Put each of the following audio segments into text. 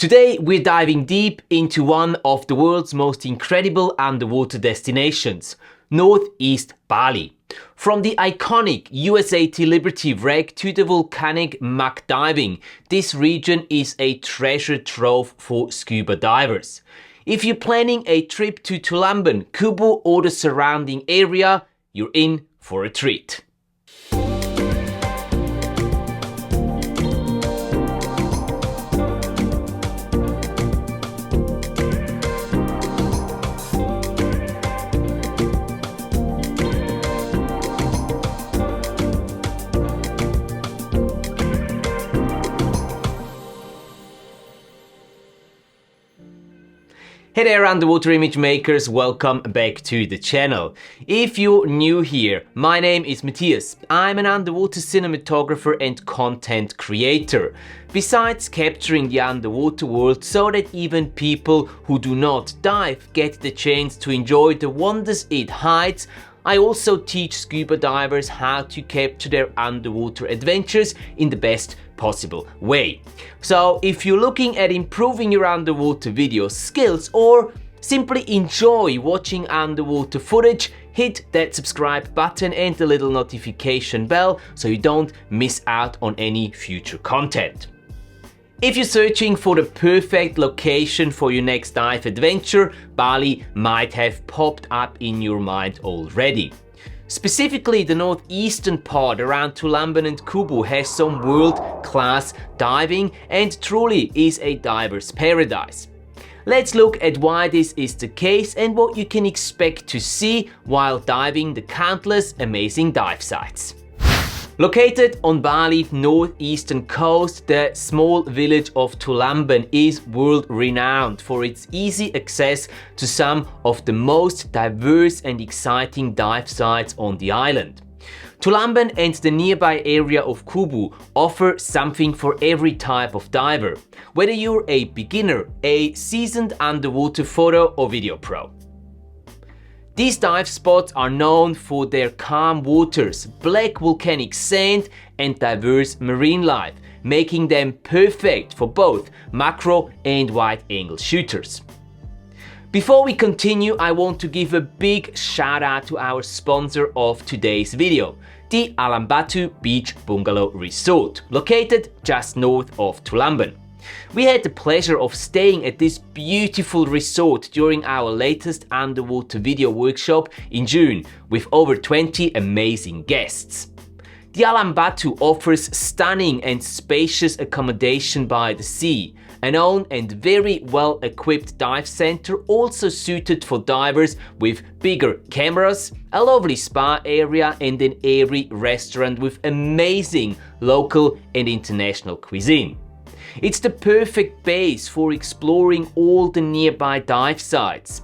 Today we're diving deep into one of the world's most incredible underwater destinations, North East Bali. From the iconic USAT Liberty wreck to the volcanic muck diving, this region is a treasure trove for scuba divers. If you're planning a trip to Tulamben, Kubu or the surrounding area, you're in for a treat. Hey there underwater image makers, welcome back to the channel. If you're new here, my name is Matthias. I'm an underwater cinematographer and content creator. Besides capturing the underwater world so that even people who do not dive get the chance to enjoy the wonders it hides, I also teach scuba divers how to capture their underwater adventures in the best possible way. So if you're looking at improving your underwater video skills or simply enjoy watching underwater footage, hit that subscribe button and the little notification bell so you don't miss out on any future content. If you're searching for the perfect location for your next dive adventure, Bali might have popped up in your mind already. Specifically, the northeastern part around Tulamben and Kubu has some world-class diving and truly is a diver's paradise. Let's look at why this is the case and what you can expect to see while diving the countless amazing dive sites. Located on Bali's northeastern coast, the small village of Tulamben is world-renowned for its easy access to some of the most diverse and exciting dive sites on the island. Tulamben and the nearby area of Kubu offer something for every type of diver, whether you're a beginner, a seasoned underwater photo or video pro. These dive spots are known for their calm waters, black volcanic sand and diverse marine life, making them perfect for both macro and wide-angle shooters. Before we continue, I want to give a big shout out to our sponsor of today's video, the Batu Beach Bungalow Resort, located just north of Tulamben. We had the pleasure of staying at this beautiful resort during our latest underwater video workshop in June with over 20 amazing guests. The Batu offers stunning and spacious accommodation by the sea, an own and very well equipped dive center also suited for divers with bigger cameras, a lovely spa area and an airy restaurant with amazing local and international cuisine. It's the perfect base for exploring all the nearby dive sites.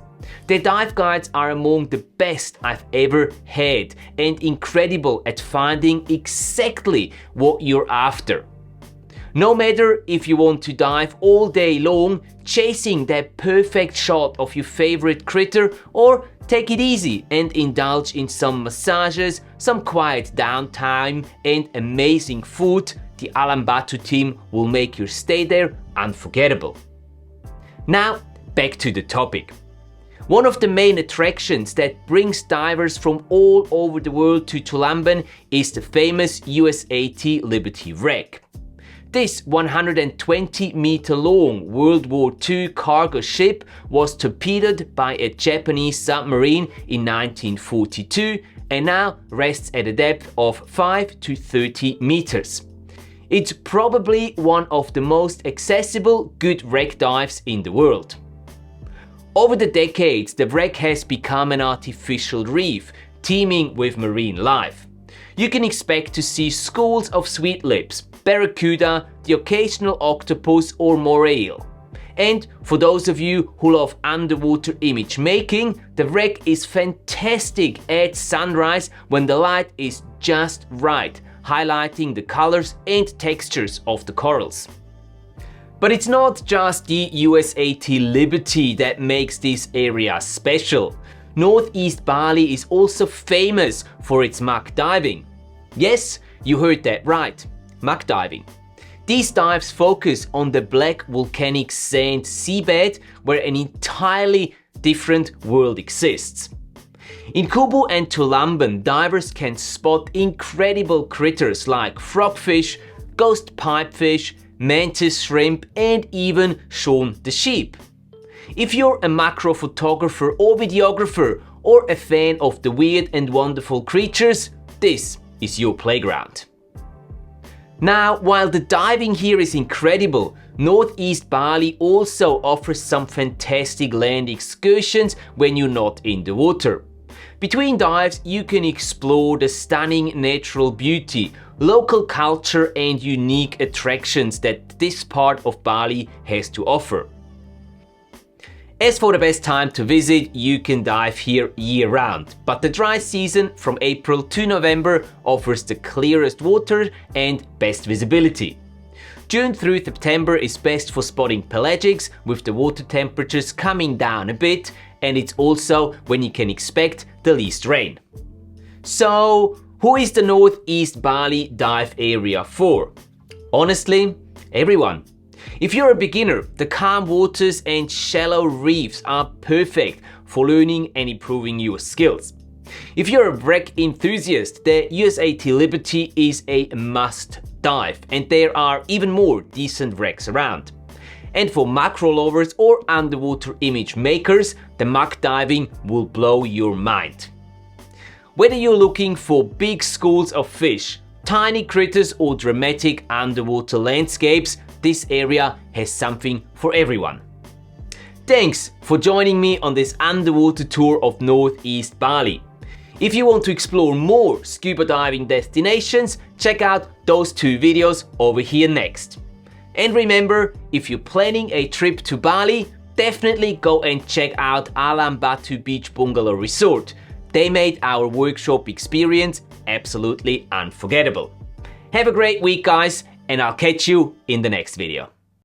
Their dive guides are among the best I've ever had and incredible at finding exactly what you're after. No matter if you want to dive all day long, chasing that perfect shot of your favorite critter, or take it easy and indulge in some massages, some quiet downtime and amazing food, the Batu team will make your stay there unforgettable. Now, back to the topic. One of the main attractions that brings divers from all over the world to Tulamben is the famous USAT Liberty wreck. This 120-meter long World War II cargo ship was torpedoed by a Japanese submarine in 1942 and now rests at a depth of 5 to 30 meters. It's probably one of the most accessible good wreck dives in the world. Over the decades, the wreck has become an artificial reef, teeming with marine life. You can expect to see schools of sweet lips, barracuda, the occasional octopus or moray. And for those of you who love underwater image making, the wreck is fantastic at sunrise when the light is just right, highlighting the colors and textures of the corals. But it's not just the USAT Liberty that makes this area special. North East Bali is also famous for its muck diving. Yes, you heard that right, muck diving. These dives focus on the black volcanic sand seabed where an entirely different world exists. In Kubu and Tulamben, divers can spot incredible critters like frogfish, ghost pipefish, mantis shrimp, and even Shaun the sheep. If you're a macro photographer or videographer or a fan of the weird and wonderful creatures, this is your playground. Now, while the diving here is incredible, North East Bali also offers some fantastic land excursions when you're not in the water. Between dives, you can explore the stunning natural beauty, local culture and unique attractions that this part of Bali has to offer. As for the best time to visit, you can dive here year-round, but the dry season from April to November offers the clearest water and best visibility. June through September is best for spotting pelagics, with the water temperatures coming down a bit, and it's also when you can expect the least rain. So, who is the North East Bali dive area for? Honestly, everyone. If you're a beginner, the calm waters and shallow reefs are perfect for learning and improving your skills. If you're a wreck enthusiast, the USAT Liberty is a must dive, and there are even more decent wrecks around. And for macro lovers or underwater image makers, the muck diving will blow your mind. Whether you're looking for big schools of fish, tiny critters or dramatic underwater landscapes, this area has something for everyone. Thanks for joining me on this underwater tour of North East Bali. If you want to explore more scuba diving destinations, check out those 2 videos over here next. And remember, if you're planning a trip to Bali, definitely go and check out Alam Batu Beach Bungalow Resort. They made our workshop experience absolutely unforgettable. Have a great week, guys, and I'll catch you in the next video.